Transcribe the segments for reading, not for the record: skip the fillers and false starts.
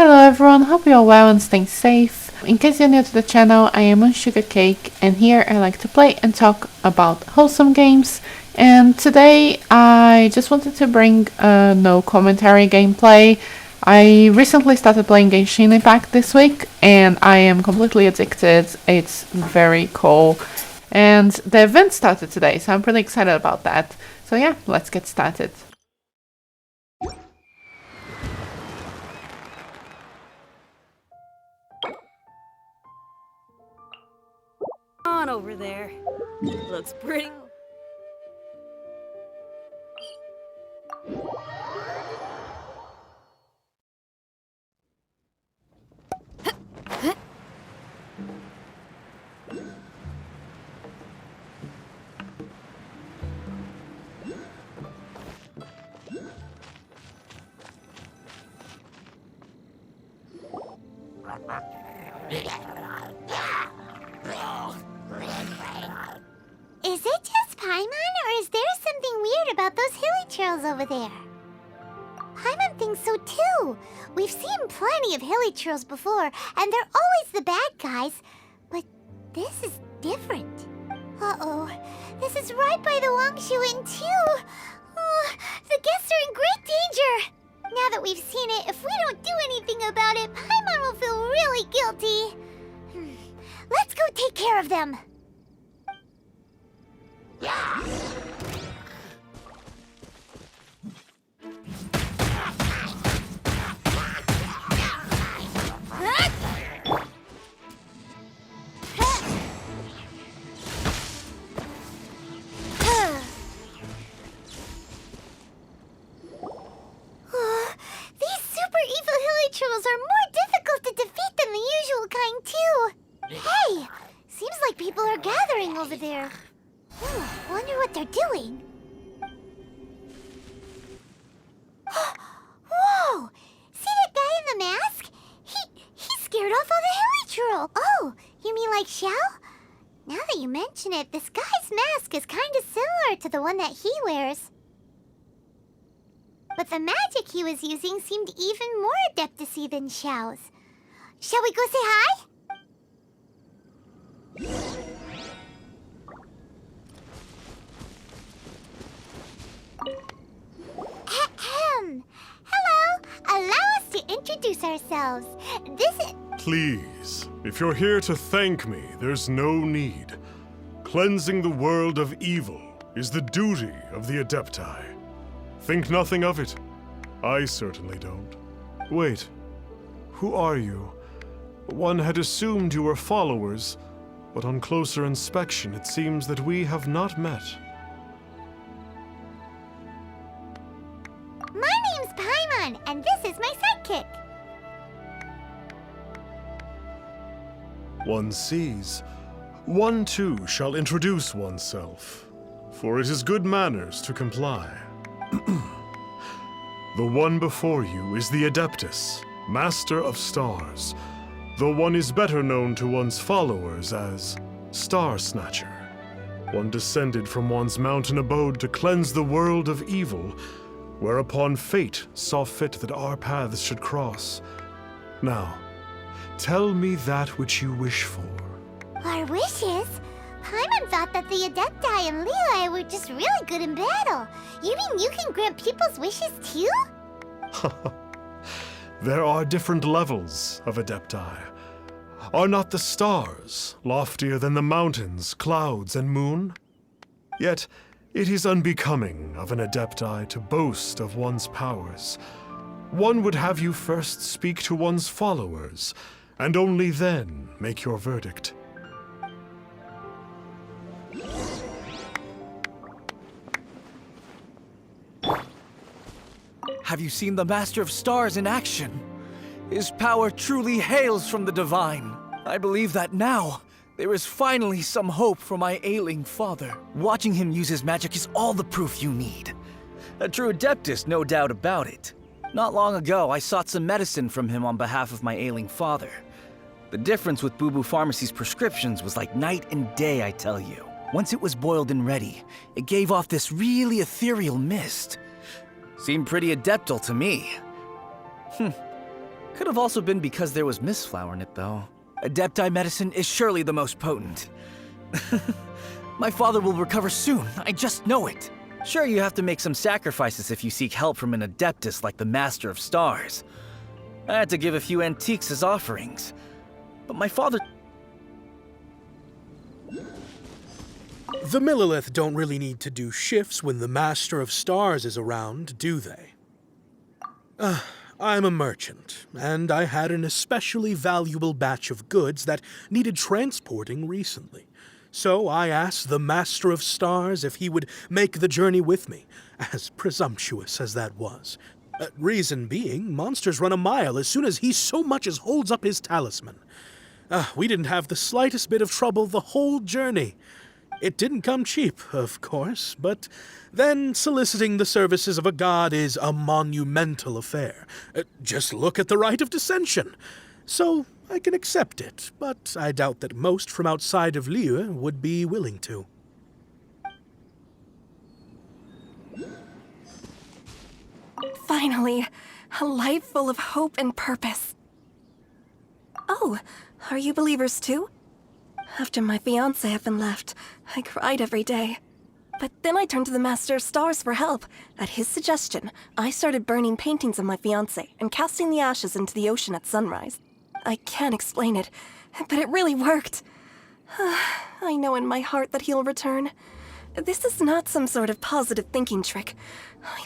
Hello everyone, hope you're well and staying safe. In case you're new to the channel, I am Unsugacake and here I like to play and talk about wholesome games. And today I just wanted to bring a no commentary gameplay. I recently started playing Genshin Impact this week and I am completely addicted. It's very cool. And the event started today, so I'm pretty excited about that. So yeah, let's get started. On over there. Looks pretty. Is it just Paimon, or is there something weird about those hilly trails over there? Paimon thinks so too. We've seen plenty of hilly trails before, and they're always the bad guys. But this is different. Uh-oh. This is right by the Wangshu Inn too. Oh, the guests are in great danger. Now that we've seen it, if we don't do anything about it, Paimon will feel really guilty. Let's go take care of them. Trolls are more difficult to defeat than the usual kind, too. Hey, seems like people are gathering over there. Wonder what they're doing. Whoa! See that guy in the mask? He scared off all the hilly troll. Oh, you mean like Xiao? Now that you mention it, this guy's mask is kind of similar to the one that he wears. But the magic he was using seemed even more adeptus-y than Xiao's. Shall we go say hi? Ahem. Hello. Allow us to introduce ourselves. This is... Please, if you're here to thank me, there's no need. Cleansing the world of evil is the duty of the Adepti. Think nothing of it. I certainly don't. Wait, who are you? One had assumed you were followers, but on closer inspection it seems that we have not met. My name's Paimon, and this is my sidekick. One sees. One too shall introduce oneself, for it is good manners to comply. The one before you is the Adeptus, Master of Stars, though one is better known to one's followers as Star Snatcher. One descended from one's mountain abode to cleanse the world of evil, whereupon fate saw fit that our paths should cross. Now, tell me that which you wish for. Our wishes? Paimon thought that the Adepti and Leeli were just really good in battle. You mean you can grant people's wishes too? There are different levels of Adepti. Are not the stars loftier than the mountains, clouds, and moon? Yet, it is unbecoming of an Adepti to boast of one's powers. One would have you first speak to one's followers, and only then make your verdict. Have you seen the Master of Stars in action? His power truly hails from the divine. I believe that now, there is finally some hope for my ailing father. Watching him use his magic is all the proof you need. A true Adeptus, no doubt about it. Not long ago, I sought some medicine from him on behalf of my ailing father. The difference with Boo Boo Pharmacy's prescriptions was like night and day, I tell you. Once it was boiled and ready, it gave off this really ethereal mist. Seemed pretty adeptal to me. Could have also been because there was mistflower in it, though. Adepti medicine is surely the most potent. My father will recover soon, I just know it. Sure, you have to make some sacrifices if you seek help from an Adeptus like the Master of Stars. I had to give a few antiques as offerings. But my father... The Millilith don't really need to do shifts when the Master of Stars is around, do they? I'm a merchant, and I had an especially valuable batch of goods that needed transporting recently. So I asked the Master of Stars if he would make the journey with me, as presumptuous as that was. Reason being, monsters run a mile as soon as he so much as holds up his talisman. We didn't have the slightest bit of trouble the whole journey. It didn't come cheap, of course, but then soliciting the services of a god is a monumental affair. Just look at the Rite of Dissension. So I can accept it, but I doubt that most from outside of Liyue would be willing to. Finally, a life full of hope and purpose. Oh, are you believers too? After my fiancé had been left, I cried every day. But then I turned to the Master of Stars for help. At his suggestion, I started burning paintings of my fiancé and casting the ashes into the ocean at sunrise. I can't explain it, but it really worked. I know in my heart that he'll return. This is not some sort of positive thinking trick.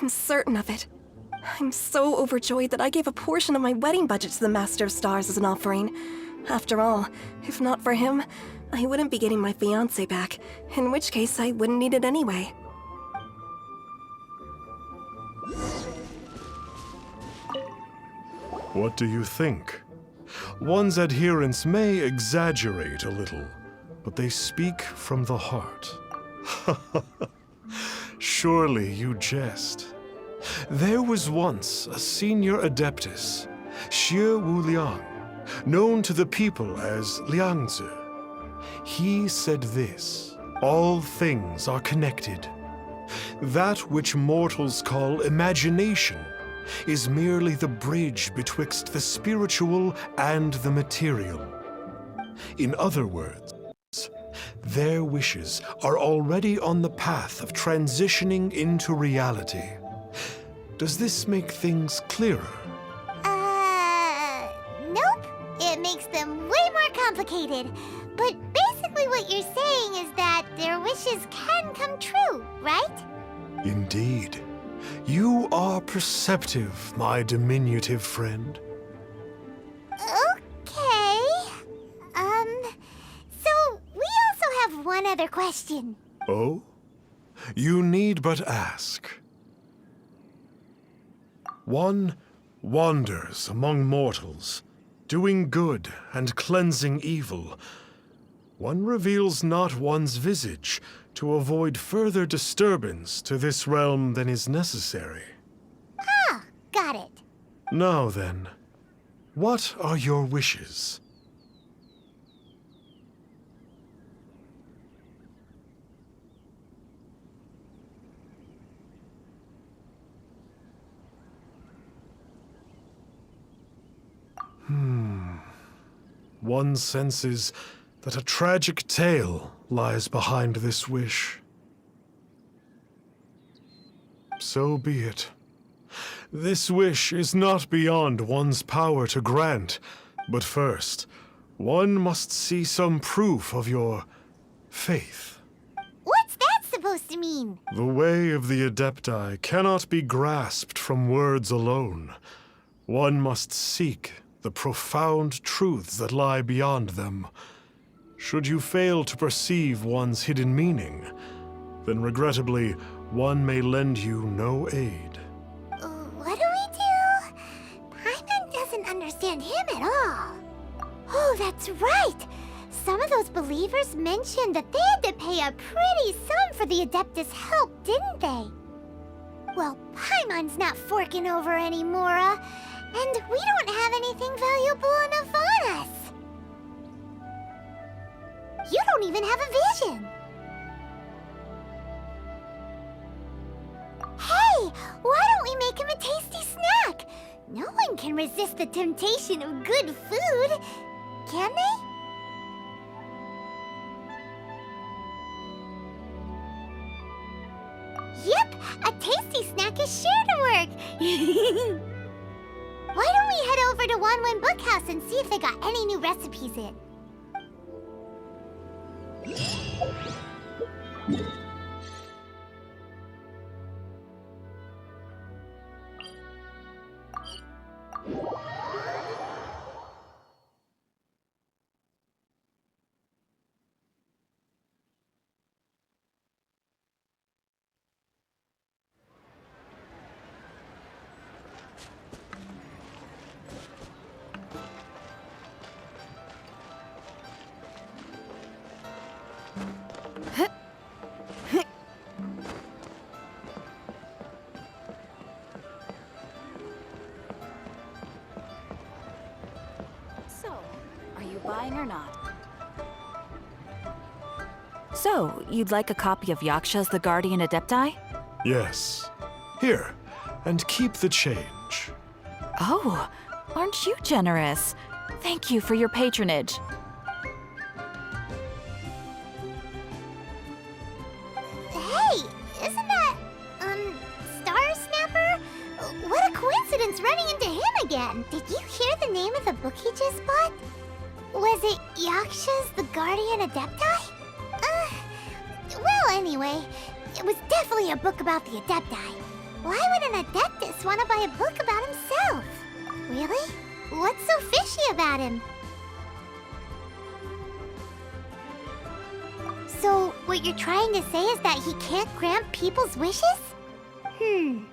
I'm certain of it. I'm so overjoyed that I gave a portion of my wedding budget to the Master of Stars as an offering. After all, if not for him, I wouldn't be getting my fiancé back, in which case I wouldn't need it anyway. What do you think? One's adherents may exaggerate a little, but they speak from the heart. Surely you jest. There was once a senior adeptus, Xie Wuliang, known to the people as Liangzi. He said this: all things are connected. That which mortals call imagination is merely the bridge betwixt the spiritual and the material. In other words, their wishes are already on the path of transitioning into reality. Does this make things clearer? Nope. It makes them way more complicated. But basically what you're saying is that their wishes can come true, right? Indeed. You are perceptive, my diminutive friend. Okay. So we also have one other question. Oh? You need but ask. One wanders among mortals, doing good and cleansing evil. One reveals not one's visage to avoid further disturbance to this realm than is necessary. Ah, got it. Now then, what are your wishes? One senses that a tragic tale lies behind this wish. So be it. This wish is not beyond one's power to grant, but first, one must see some proof of your faith. What's that supposed to mean? The way of the Adepti cannot be grasped from words alone. One must seek the profound truths that lie beyond them. Should you fail to perceive one's hidden meaning, then regrettably, one may lend you no aid. What do we do? Paimon doesn't understand him at all. Oh, that's right! Some of those believers mentioned that they had to pay a pretty sum for the Adeptus' help, didn't they? Well, Paimon's not forking over anymore, and we don't have anything valuable enough on us. You don't even have a vision. Hey, why don't we make him a tasty snack? No one can resist the temptation of good food, can they? Yep, a tasty snack is sure to work. Why don't we head over to Wanwen Bookhouse and see if they got any new recipes in? So, are you buying or not? So, you'd like a copy of Yaksha's The Guardian Adepti? Yes. Here, and keep the change. Oh, aren't you generous? Thank you for your patronage. Hey, isn't that, Star Snapper? What a coincidence running into him again. Did you hear the name of the book he just bought? Was it Yaksha's The Guardian Adepti? Well, anyway, it was definitely a book about the Adepti. Why would an Adeptus want to buy a book about himself? Really? What's so fishy about him? So, what you're trying to say is that he can't grant people's wishes? Paimon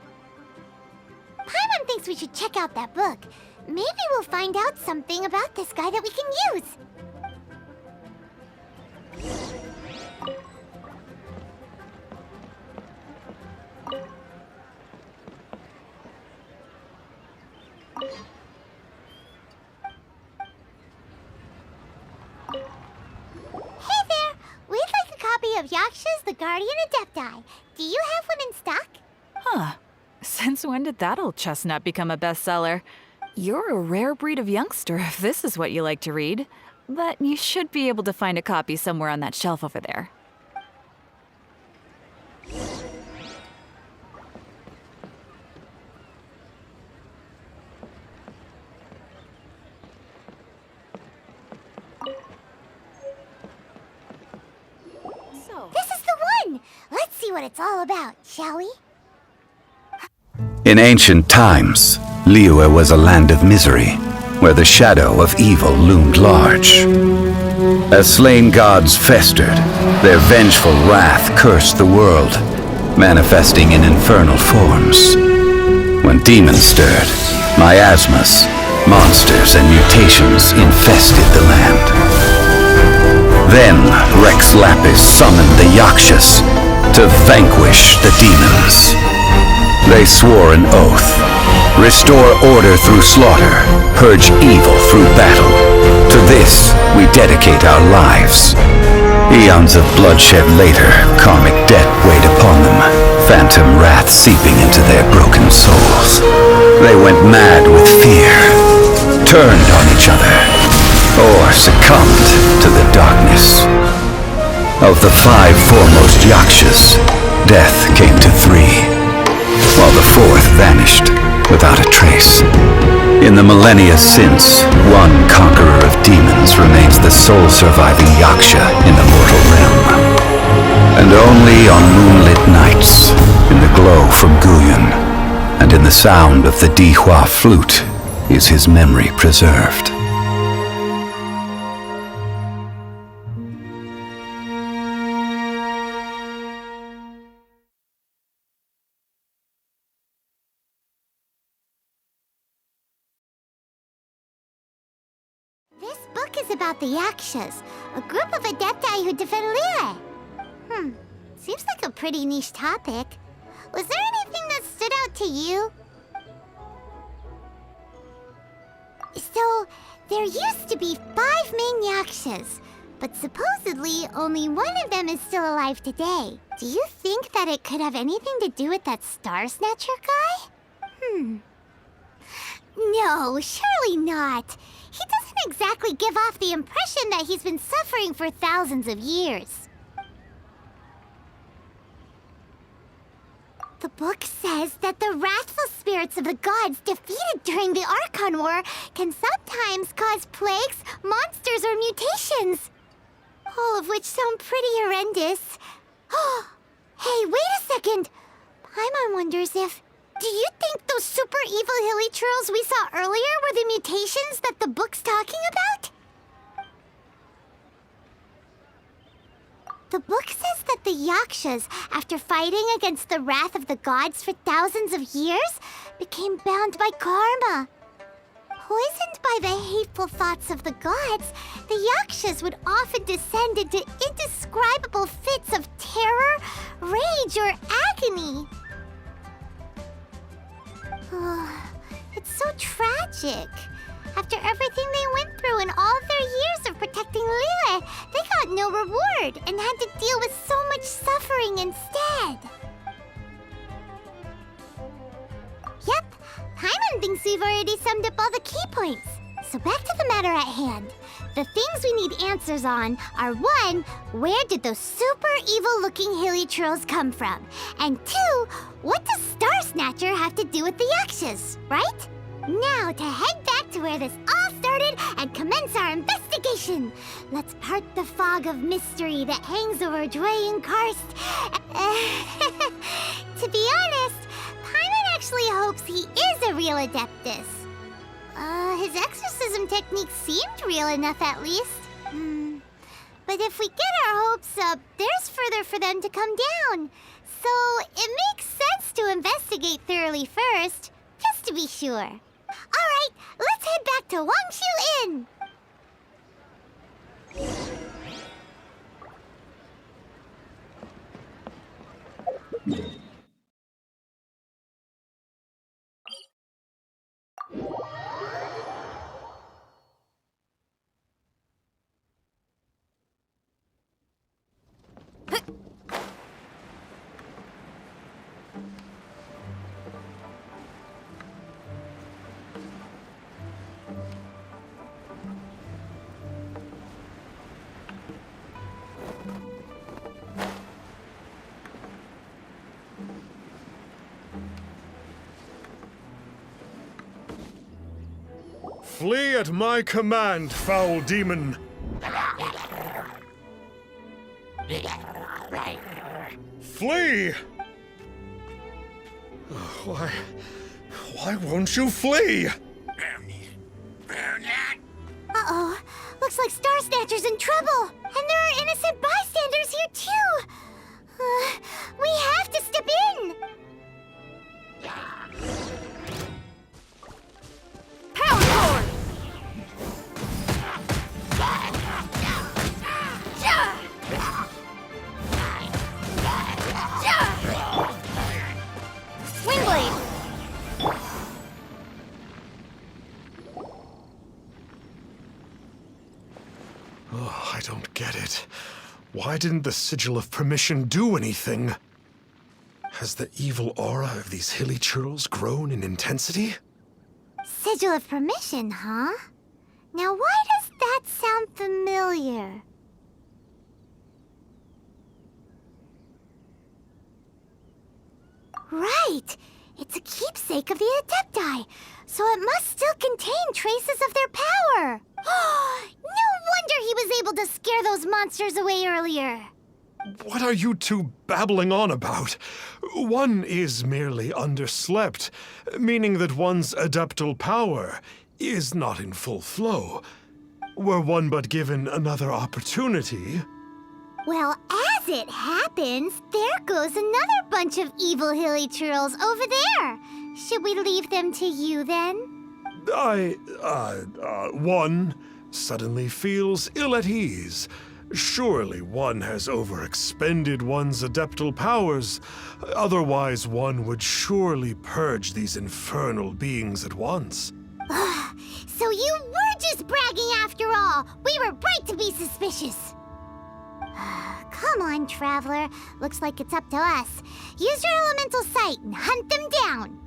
thinks we should check out that book. Maybe we'll find out something about this guy that we can use. Hey there! We'd like a copy of Yaksha's The Guardian Adepti. Do you have one in stock? Huh. Since when did that old chestnut become a bestseller? You're a rare breed of youngster if this is what you like to read. But you should be able to find a copy somewhere on that shelf over there. This is the one! Let's see what it's all about, shall we? In ancient times, Liyue was a land of misery, where the shadow of evil loomed large. As slain gods festered, their vengeful wrath cursed the world, manifesting in infernal forms. When demons stirred, miasmas, monsters, and mutations infested the land. Then Rex Lapis summoned the Yakshas to vanquish the demons. They swore an oath: restore order through slaughter, purge evil through battle. To this, we dedicate our lives. Eons of bloodshed later, karmic debt weighed upon them, phantom wrath seeping into their broken souls. They went mad with fear, turned on each other, or succumbed to the darkness. Of the 5 foremost Yakshas, death came to 3, while the 4th vanished without a trace. In the millennia since, one conqueror of demons remains the sole surviving Yaksha in the mortal realm. And only on moonlit nights, in the glow from Guyon, and in the sound of the Dihua flute, is his memory preserved. This book is about the Yakshas, a group of Adepti who defend Liyue. Seems like a pretty niche topic. Was there anything that stood out to you? So, there used to be 5 main Yakshas, but supposedly only one of them is still alive today. Do you think that it could have anything to do with that Star Snatcher guy? No, surely not. He doesn't exactly give off the impression that he's been suffering for thousands of years. The book says that the wrathful spirits of the gods defeated during the Archon War can sometimes cause plagues, monsters, or mutations. All of which sound pretty horrendous. Hey, wait a second! Paimon wonders if... Do you think those super evil hilly churls we saw earlier were the mutations that the book's talking about? The book says that the Yakshas, after fighting against the wrath of the gods for thousands of years, became bound by karma. Poisoned by the hateful thoughts of the gods, the Yakshas would often descend into indescribable fits of terror, rage, or agony. It's so tragic. After everything they went through and all their years of protecting Liyue, they got no reward and had to deal with so much suffering instead. Yep, Paimon thinks we've already summed up all the key points. So back to the matter at hand. The things we need answers on are 1, where did those super evil-looking hilly trolls come from? And 2, what does Star Snatcher have to do with the Yakshas, right? Now to head back to where this all started and commence our investigation. Let's part the fog of mystery that hangs over Dwayne Karst. To be honest, Paimon actually hopes he is a real Adeptus. His exorcism technique seemed real enough at least. But if we get our hopes up, there's further for them to come down. So it makes sense to investigate thoroughly first, just to be sure. Alright, let's head back to Wangshu Inn! Flee at my command, foul demon! Flee! Why won't you flee? Uh-oh. Looks like Star Snatcher's in trouble. And there are innocent bystanders here, too. We have to step in. Power cord! Swing blade! Oh, I don't get it. Why didn't the Sigil of Permission do anything? Has the evil aura of these hilly churls grown in intensity? Sigil of Permission, huh? Now why does that sound familiar? Right! It's a keepsake of the Adepti, so it must still contain traces of their power! No wonder he was able to scare those monsters away earlier! What are you two babbling on about? One is merely underslept, meaning that one's adeptal power is not in full flow. Were one but given another opportunity... Well, as it happens, there goes another bunch of evil hilly churls over there. Should we leave them to you, then? One suddenly feels ill at ease. Surely one has overexpended one's adeptal powers. Otherwise, one would surely purge these infernal beings at once. So you were just bragging after all. We were right to be suspicious. Come on, Traveler. Looks like it's up to us. Use your elemental sight and hunt them down.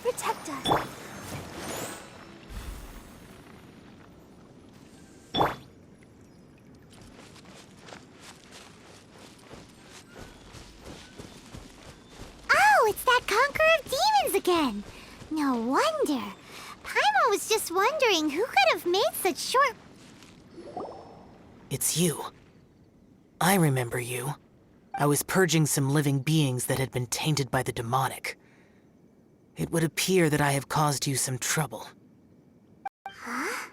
protect us. Oh, it's that Conqueror of Demons again. No wonder. Paimon was just wondering who could have made such short... It's you. I remember you. I was purging some living beings that had been tainted by the demonic. It would appear that I have caused you some trouble. Huh?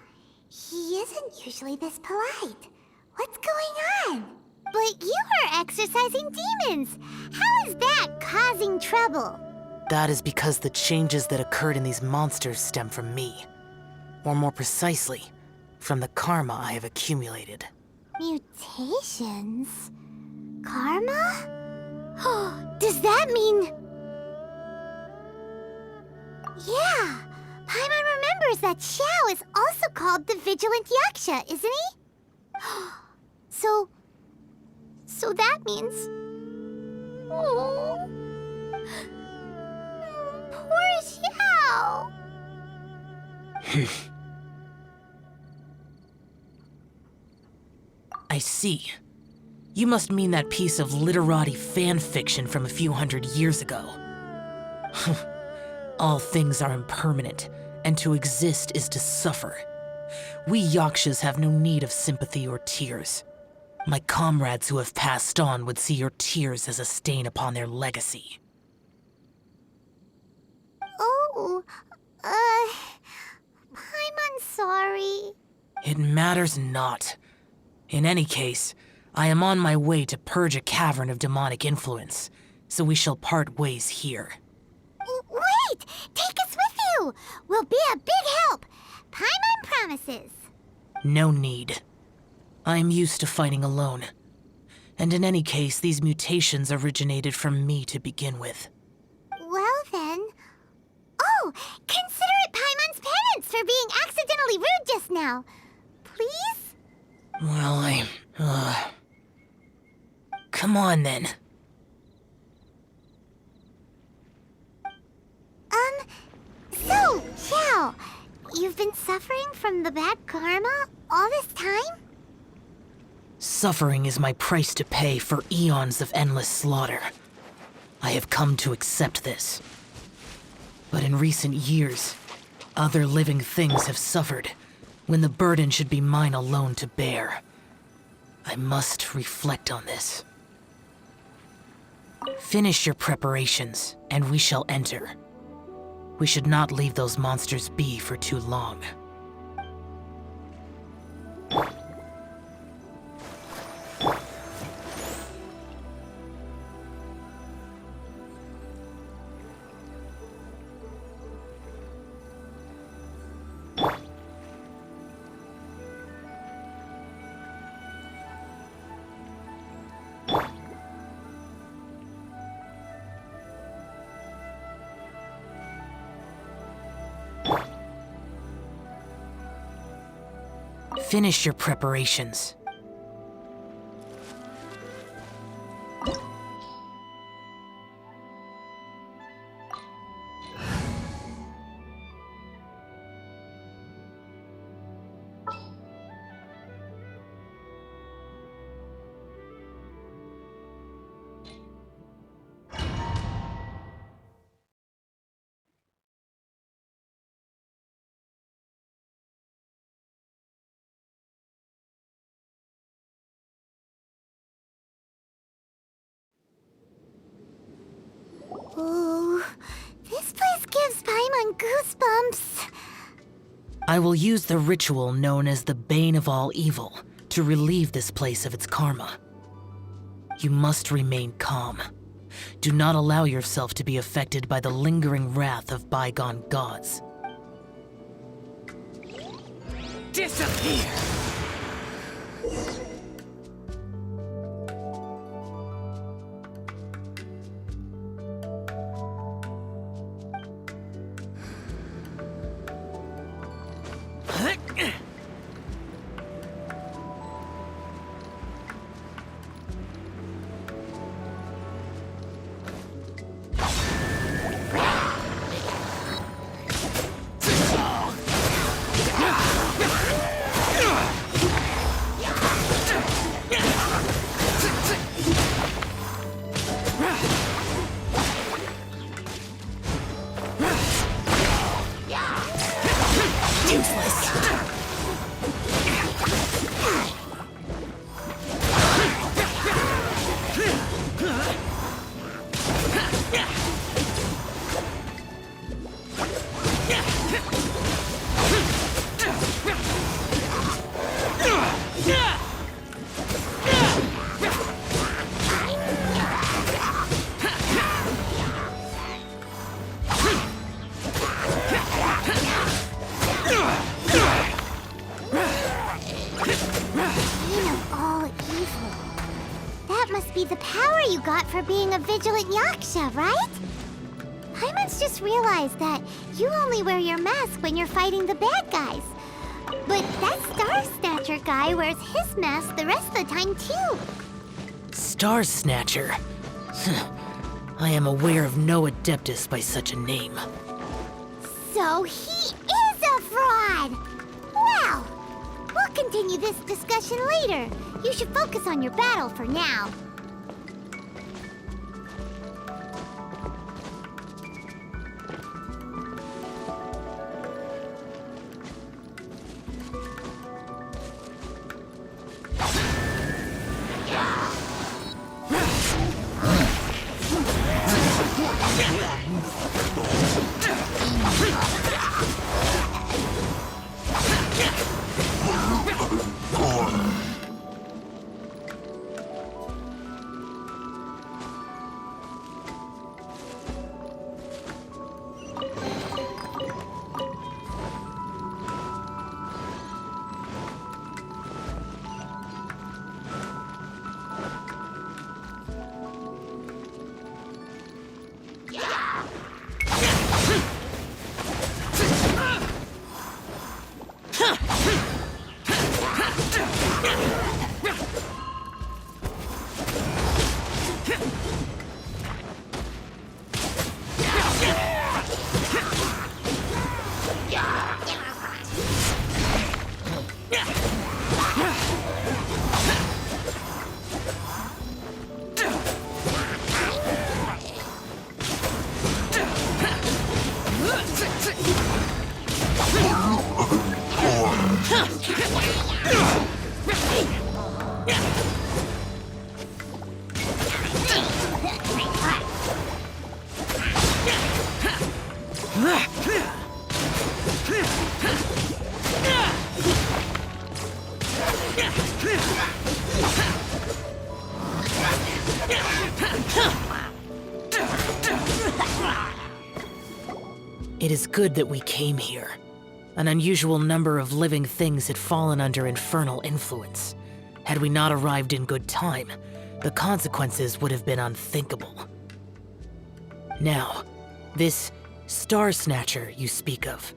He isn't usually this polite. What's going on? But you are exorcising demons. How is that causing trouble? That is because the changes that occurred in these monsters stem from me. Or more precisely, from the karma I have accumulated. Mutations? Karma? Does that mean... Yeah, Paimon remembers that Xiao is also called the Vigilant Yaksha, isn't he? So that means... Oh... Poor Xiao! I see. You must mean that piece of literati fan fiction from a few hundred years ago. All things are impermanent, and to exist is to suffer. We Yakshas have no need of sympathy or tears. My comrades who have passed on would see your tears as a stain upon their legacy. Oh, I'm sorry. It matters not. In any case, I am on my way to purge a cavern of demonic influence, so we shall part ways here. Wait! Take us with you! We'll be a big help! Paimon promises. No need. I am used to fighting alone. And in any case, these mutations originated from me to begin with. Well then... Oh! Consider it Paimon's penance for being accidentally rude just now. Please? Well, Come on, then. So, Xiao, you've been suffering from the bad karma all this time? Suffering is my price to pay for eons of endless slaughter. I have come to accept this. But in recent years, other living things have suffered, when the burden should be mine alone to bear. I must reflect on this. Finish your preparations, and we shall enter. We should not leave those monsters be for too long. Finish your preparations. Ooh, this place gives Paimon goosebumps. I will use the ritual known as the Bane of All Evil to relieve this place of its karma. You must remain calm. Do not allow yourself to be affected by the lingering wrath of bygone gods. Disappear! Useless. The power you got for being a vigilant Yaksha, right? Paimon's just realized that you only wear your mask when you're fighting the bad guys. But that Star Snatcher guy wears his mask the rest of the time, too. Star Snatcher? I am aware of no Adeptus by such a name. So he is a fraud! Well, we'll continue this discussion later. You should focus on your battle for now. It is good that we came here. An unusual number of living things had fallen under infernal influence. Had we not arrived in good time, the consequences would have been unthinkable. Now, this Star Snatcher you speak of,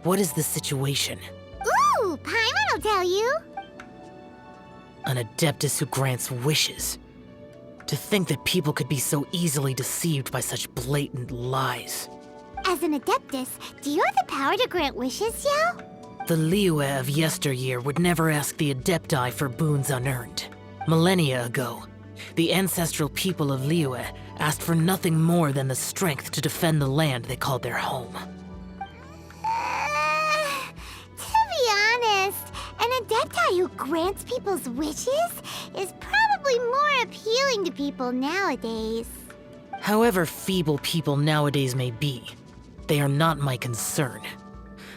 what is the situation? Ooh, Paimon will tell you. An Adeptus who grants wishes. To think that people could be so easily deceived by such blatant lies. As an Adeptus, do you have the power to grant wishes, Xiao? The Liyue of yesteryear would never ask the Adepti for boons unearned. Millennia ago, the ancestral people of Liyue asked for nothing more than the strength to defend the land they called their home. To be honest, an Adepti who grants people's wishes is probably more appealing to people nowadays. However feeble people nowadays may be, they are not my concern.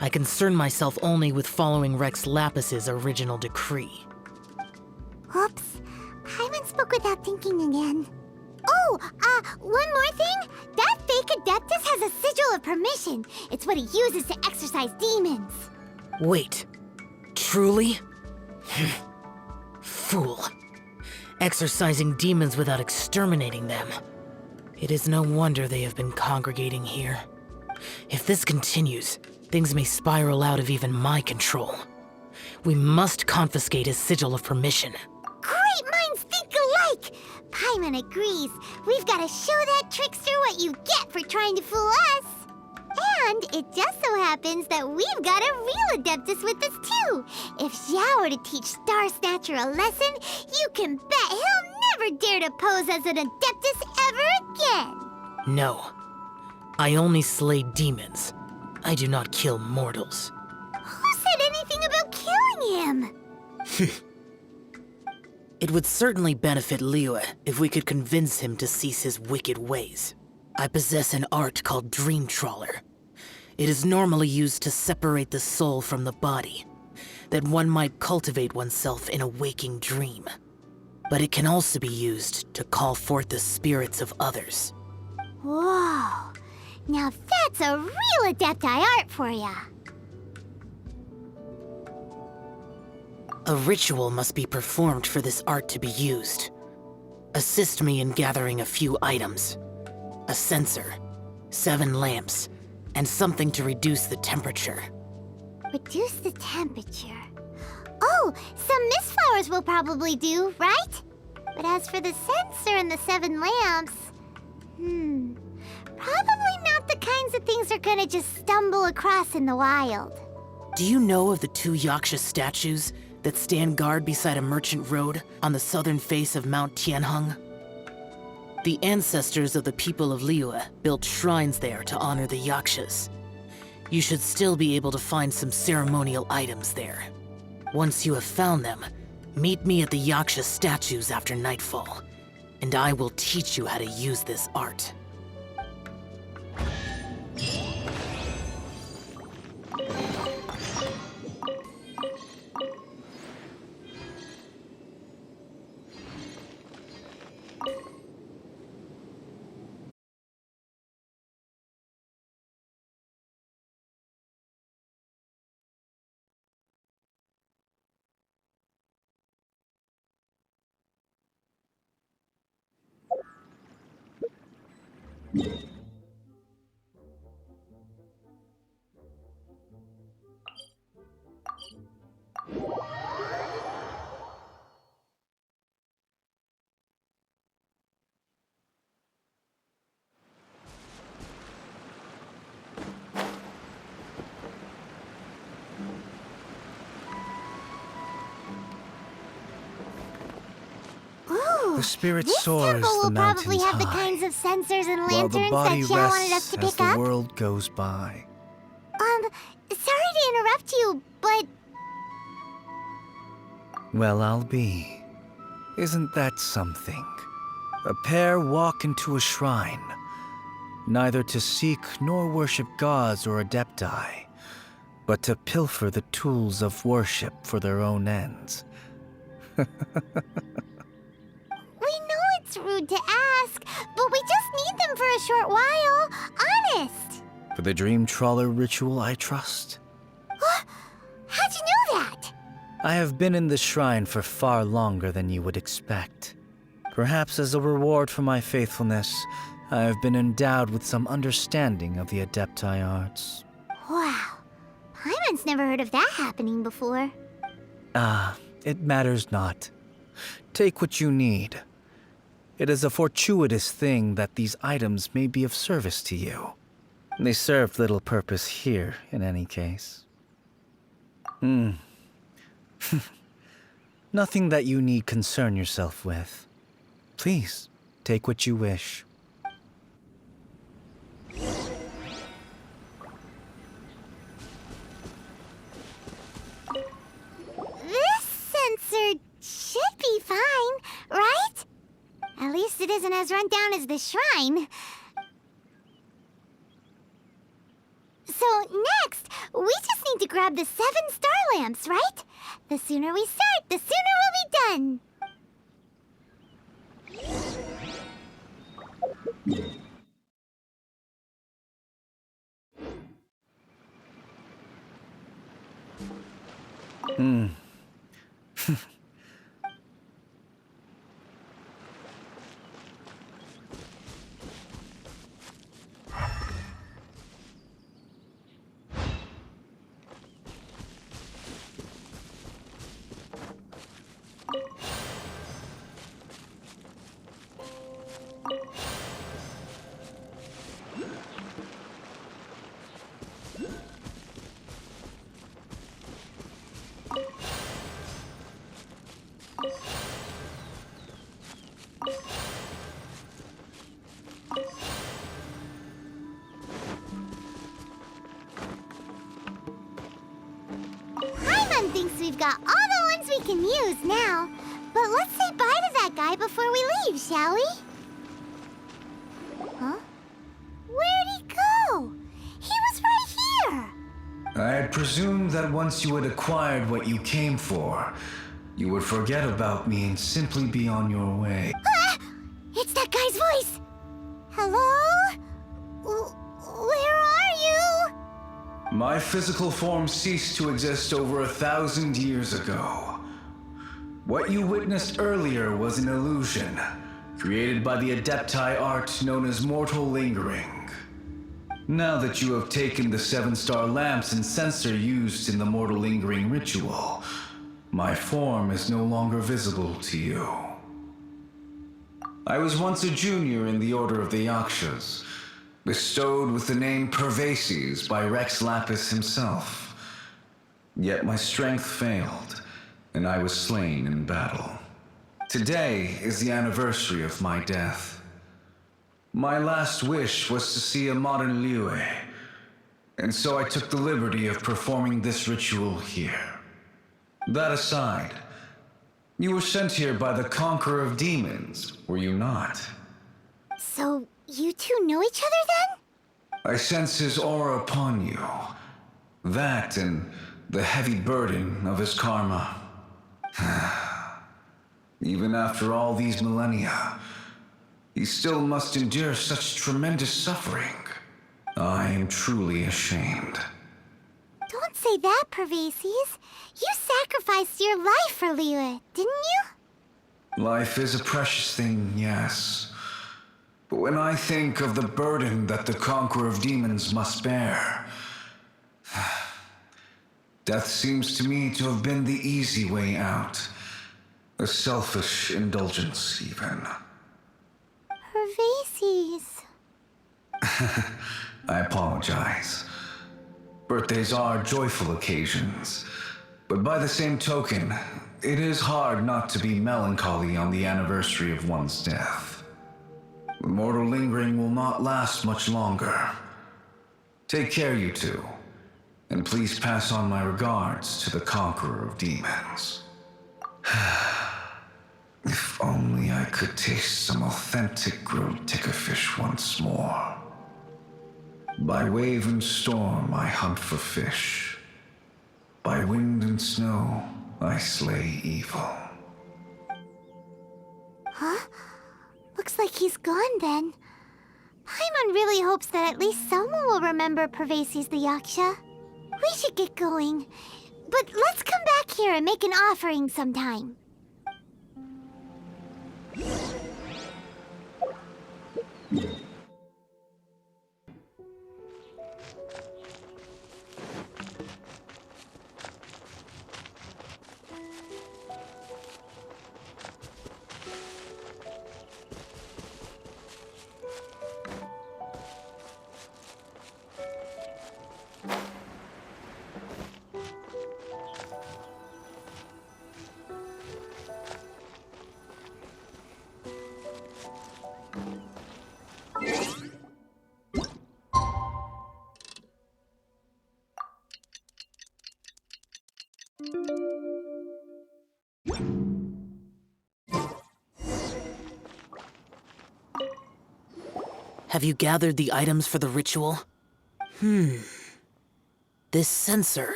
I concern myself only with following Rex Lapis's original decree. Oops. Paimon spoke without thinking again. Oh, one more thing. That fake Adeptus has a sigil of permission. It's what he uses to exorcise demons. Wait. Truly? Fool. Exorcising demons without exterminating them. It is no wonder they have been congregating here. If this continues, things may spiral out of even my control. We must confiscate his sigil of permission. Great minds think alike! Paimon agrees. We've got to show that trickster what you get for trying to fool us. And it just so happens that we've got a real Adeptus with us too. If Xiao were to teach Star Snatcher a lesson, you can bet he'll never dare to pose as an Adeptus ever again. No. I only slay demons. I do not kill mortals. him! It would certainly benefit Liyue if we could convince him to cease his wicked ways. I possess an art called Dream Trawler. It is normally used to separate the soul from the body, that one might cultivate oneself in a waking dream. But it can also be used to call forth the spirits of others. Whoa! Now that's a real Adepti art for ya! A ritual must be performed for this art to be used. Assist me in gathering a few items. A censer, 7 lamps, and something to reduce the temperature. Reduce the temperature. Oh, some mist flowers will probably do, right? But as for the censer and the 7 lamps... probably not the kinds of things they're gonna just stumble across in the wild. Do you know of the 2 Yaksha statues that stand guard beside a merchant road on the southern face of Mount Tianheng? The ancestors of the people of Liyue built shrines there to honor the Yakshas. You should still be able to find some ceremonial items there. Once you have found them, meet me at the Yaksha statues after nightfall, and I will teach you how to use this art. The spirit This soars temple the will probably mountains have the high, kinds of sensors and while the lanterns body that Xiao wanted us rests to as pick the up. world goes by. Sorry to interrupt you, but... Well, I'll be. Isn't that something? A pair walk into a shrine, neither to seek nor worship gods or adepti, but to pilfer the tools of worship for their own ends. We know it's rude to ask, but we just need them for a short while. Honest! For the Dream Trawler ritual, I trust. How'd you know that? I have been in the shrine for far longer than you would expect. Perhaps as a reward for my faithfulness, I have been endowed with some understanding of the Adepti arts. Wow. Paimon's never heard of that happening before. It matters not. Take what you need. It is a fortuitous thing that these items may be of service to you. They serve little purpose here, in any case. Nothing that you need concern yourself with. Please, take what you wish. This sensor should be fine, right? At least it isn't as run down as the shrine. So next, we just need to grab the 7 star lamps, right? The sooner we start, the sooner we'll be done. thinks we've got all the ones we can use now. But let's say bye to that guy before we leave, shall we? Huh? Where'd he go? He was right here! I had presumed that once you had acquired what you came for, you would forget about me and simply be on your way. Ah! It's that guy's voice! Hello? Where are you? My physical form ceased to exist over 1,000 years ago. What you witnessed earlier was an illusion, created by the Adepti art known as mortal lingering. Now that you have taken the 7-star lamps and Censor used in the mortal lingering ritual, my form is no longer visible to you. I was once a junior in the Order of the Yakshas, bestowed with the name Pervases by Rex Lapis himself. Yet my strength failed, and I was slain in battle. Today is the anniversary of my death. My last wish was to see a modern Liyue, and so I took the liberty of performing this ritual here. That aside, you were sent here by the Conqueror of Demons, were you not? So, you two know each other then? I sense his aura upon you. That and the heavy burden of his karma. Even after all these millennia, he still must endure such tremendous suffering. I am truly ashamed. Don't say that, Pervases. You sacrificed your life for Liyue, didn't you? Life is a precious thing, yes. But when I think of the burden that the Conqueror of Demons must bear, death seems to me to have been the easy way out. A selfish indulgence, even. Pervases. I apologize. Birthdays are joyful occasions, but by the same token, it is hard not to be melancholy on the anniversary of one's death. The mortal lingering will not last much longer. Take care, you two, and please pass on my regards to the Conqueror of Demons. If only I could taste some authentic grilled tickerfish once more. By wave and storm I hunt for fish. By wind and snow I slay evil. Huh? Looks like he's gone then. Paimon really hopes that at least someone will remember Pervases the Yaksha. We should get going. But let's come back here and make an offering sometime. Have you gathered the items for the ritual? This Censor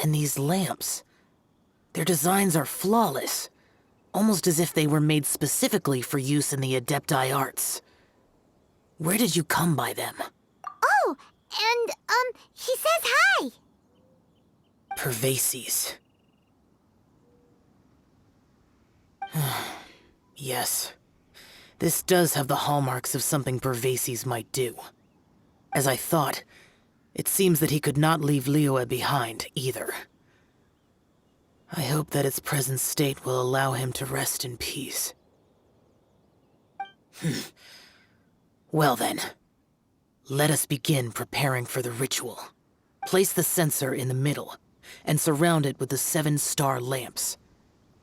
and these lamps. Their designs are flawless, almost as if they were made specifically for use in the Adepti arts. Where did you come by them? Oh, and, he says hi! Pervases. Yes. This does have the hallmarks of something Pervases might do. As I thought, it seems that he could not leave Liyue behind, either. I hope that its present state will allow him to rest in peace. Well then, let us begin preparing for the ritual. Place the Censor in the middle, and surround it with the 7-star lamps.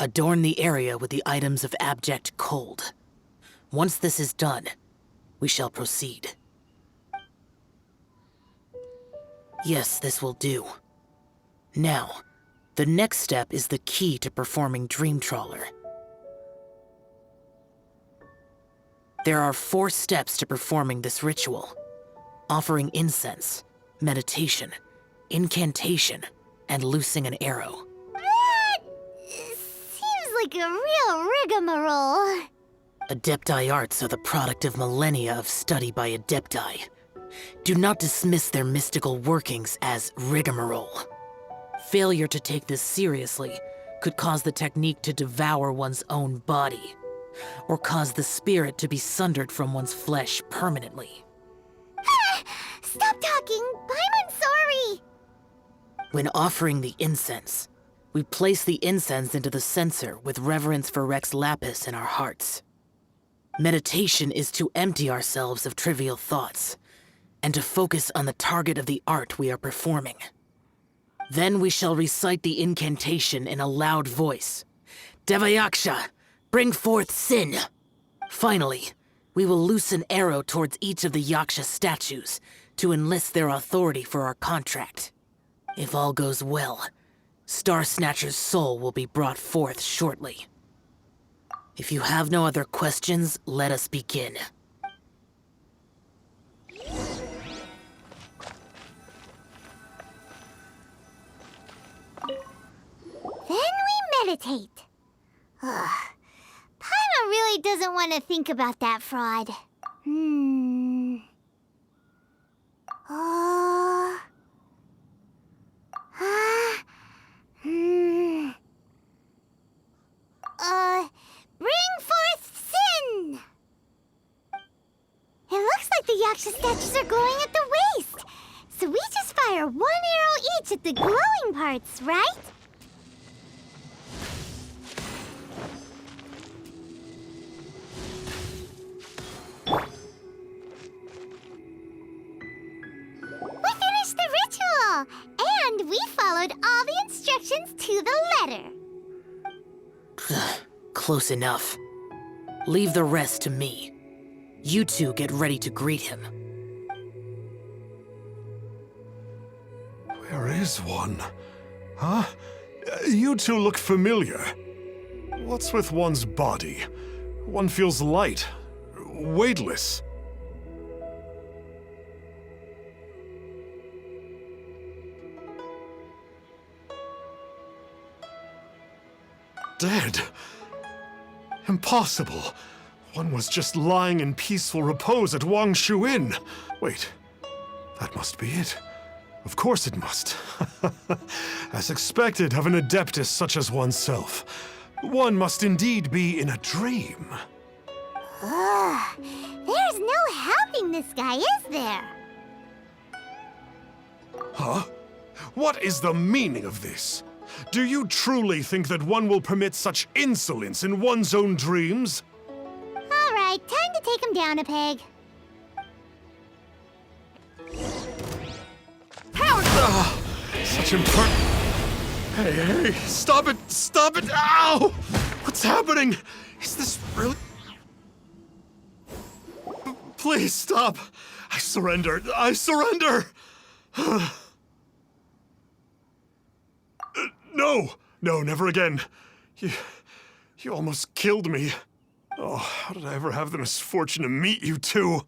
Adorn the area with the items of abject cold. Once this is done, we shall proceed. Yes, this will do. Now, The next step is the key to performing Dream Trawler. There are 4 steps to performing this ritual: offering incense, meditation, incantation, and loosing an arrow. That seems like a real rigmarole. Adepti arts are the product of millennia of study by Adepti. Do not dismiss their mystical workings as rigmarole. Failure to take this seriously could cause the technique to devour one's own body, or cause the spirit to be sundered from one's flesh permanently. Stop talking! I'm sorry! When offering the incense, we place the incense into the censer with reverence for Rex Lapis in our hearts. Meditation is to empty ourselves of trivial thoughts, and to focus on the target of the art we are performing. Then we shall recite the incantation in a loud voice. Yaksha, bring forth sin! Finally, we will loose an arrow towards each of the Yaksha statues to enlist their authority for our contract. If all goes well, Star Snatcher's soul will be brought forth shortly. If you have no other questions, let us begin. Then we meditate. Ugh. Paimon really doesn't want to think about that fraud. Bring forth sin! It looks like the Yaksha statues are glowing at the waist. So we just fire 1 arrow each at the glowing parts, right? We finished the ritual! And we followed all the instructions to the letter. Close enough. Leave the rest to me. You two get ready to greet him. Where is one? Huh? You two look familiar. What's with one's body? One feels light, weightless. Dead? Impossible. One was just lying in peaceful repose at Wangshu Inn. Wait, that must be it. Of course it must. As expected of an adeptus such as oneself, one must indeed be in a dream. Ugh, there's no helping this guy, is there? Huh? What is the meaning of this? Do you truly think that one will permit such insolence in one's own dreams? All right, time to take him down a peg. Such Hey, stop it! Stop it! Ow! What's happening? Is this really... Please stop! I surrender! I surrender! No! No, never again. You almost killed me. Oh, how did I ever have the misfortune to meet you two?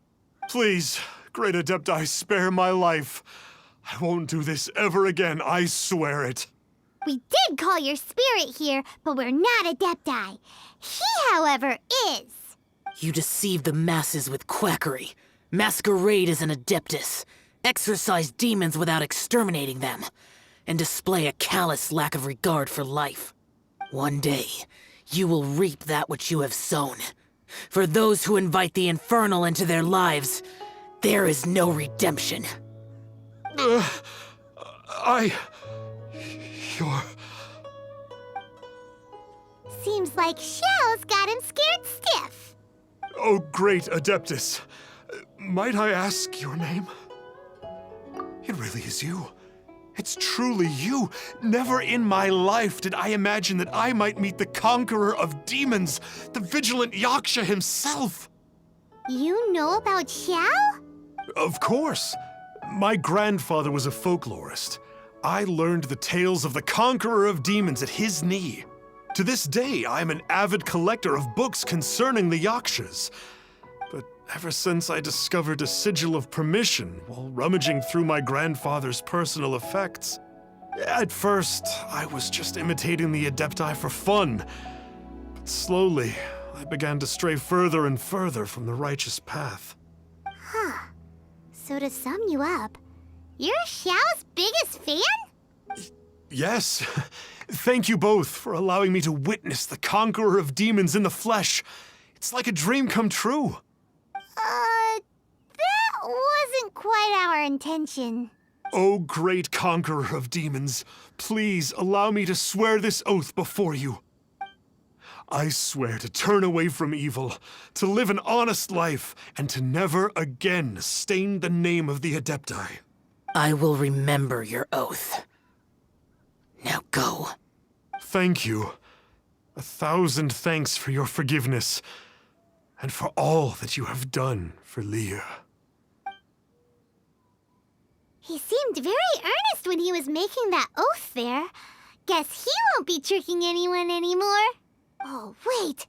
Please, Great Adepti, spare my life. I won't do this ever again, I swear it. We did call your spirit here, but we're not Adepti. He, however, is. You deceive the masses with quackery, masquerade as an adeptus, exorcise demons without exterminating them, and display a callous lack of regard for life. One day, you will reap that which you have sown. For those who invite the infernal into their lives, there is no redemption. You're... Seems like Xiao's got him scared stiff. Oh, great Adeptus. Might I ask your name? It really is you. It's truly you. Never in my life did I imagine that I might meet the conqueror of demons, the vigilant Yaksha himself. You know about Xiao? Of course. My grandfather was a folklorist. I learned the tales of the conqueror of demons at his knee. To this day, I am an avid collector of books concerning the Yakshas. But ever since I discovered a sigil of permission while rummaging through my grandfather's personal effects, at first, I was just imitating the Adepti for fun. But slowly, I began to stray further and further from the righteous path. Huh. So to sum you up, you're Xiao's biggest fan? Yes. Thank you both for allowing me to witness the conqueror of demons in the flesh. It's like a dream come true. That wasn't quite our intention. O great conqueror of demons, please allow me to swear this oath before you. I swear to turn away from evil, to live an honest life, and to never again stain the name of the Adepti. I will remember your oath. Now go. Thank you. 1,000 thanks for your forgiveness, and for all that you have done for Leah. He seemed very earnest when he was making that oath there. Guess he won't be tricking anyone anymore. Oh, wait.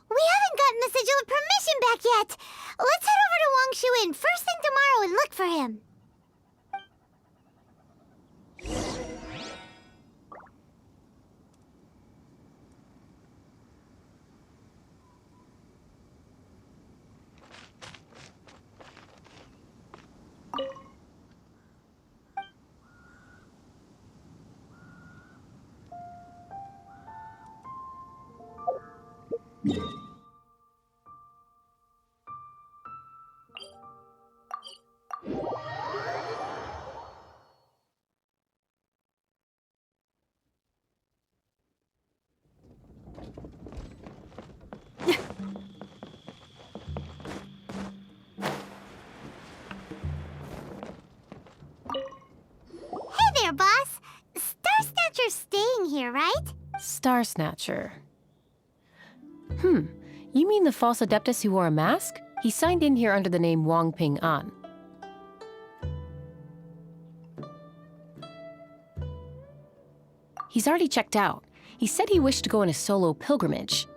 We haven't gotten the sigil of permission back yet. Let's head over to Wangshu Inn first thing tomorrow and look for him. Hey there, boss. Star Snatcher's staying here, right? Star Snatcher. You mean the false Adeptus who wore a mask? He signed in here under the name Wang Ping An. He's already checked out. He said he wished to go on a solo pilgrimage.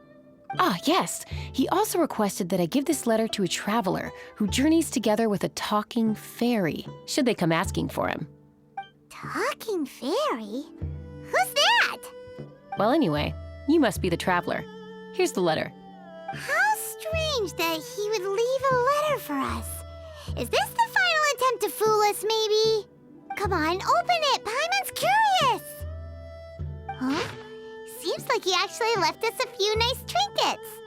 Ah, yes. He also requested that I give this letter to a traveler who journeys together with a talking fairy, should they come asking for him. Talking fairy? Who's that? Well, anyway, you must be the traveler. Here's the letter. How strange that he would leave a letter for us. Is this the final attempt to fool us, maybe? Come on, open it! Paimon's curious! Huh? Seems like he actually left us a few nice trinkets.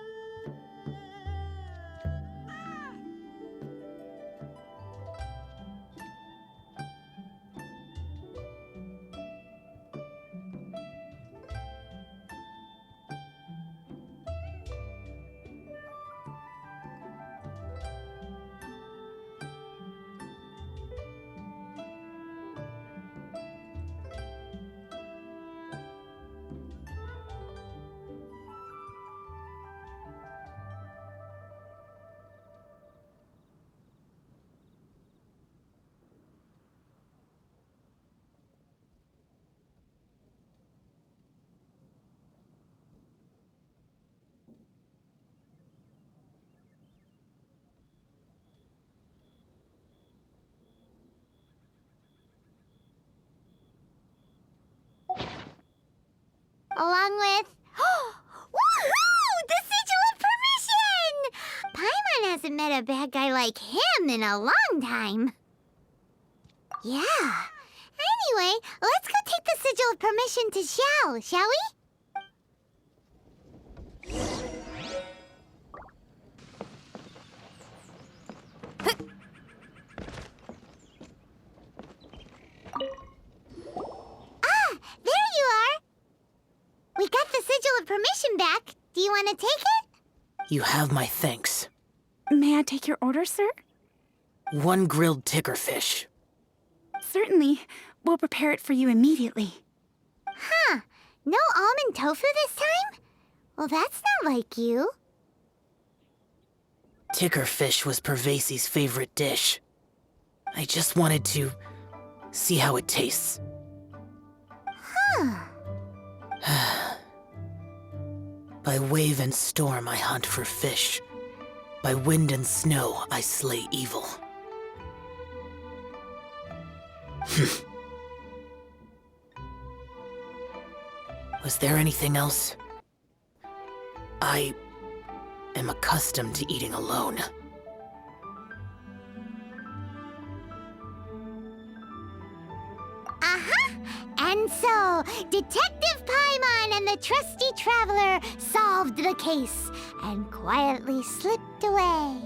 Along with... Woohoo! The sigil of permission! Paimon hasn't met a bad guy like him in a long time. Yeah. Anyway, let's go take the sigil of permission to Xiao, shall we? Ah, there you are! We got the sigil of permission back. Do you want to take it? You have my thanks. May I take your order, sir? 1 grilled ticker fish. Certainly. We'll prepare it for you immediately. Huh. No almond tofu this time? Well, that's not like you. Ticker fish was Pervasi's favorite dish. I just wanted to see how it tastes. By wave and storm I hunt for fish. By wind and snow I slay evil. Was there anything else? I am accustomed to eating alone. And so, Detective Paimon and the trusty traveler solved the case and quietly slipped away.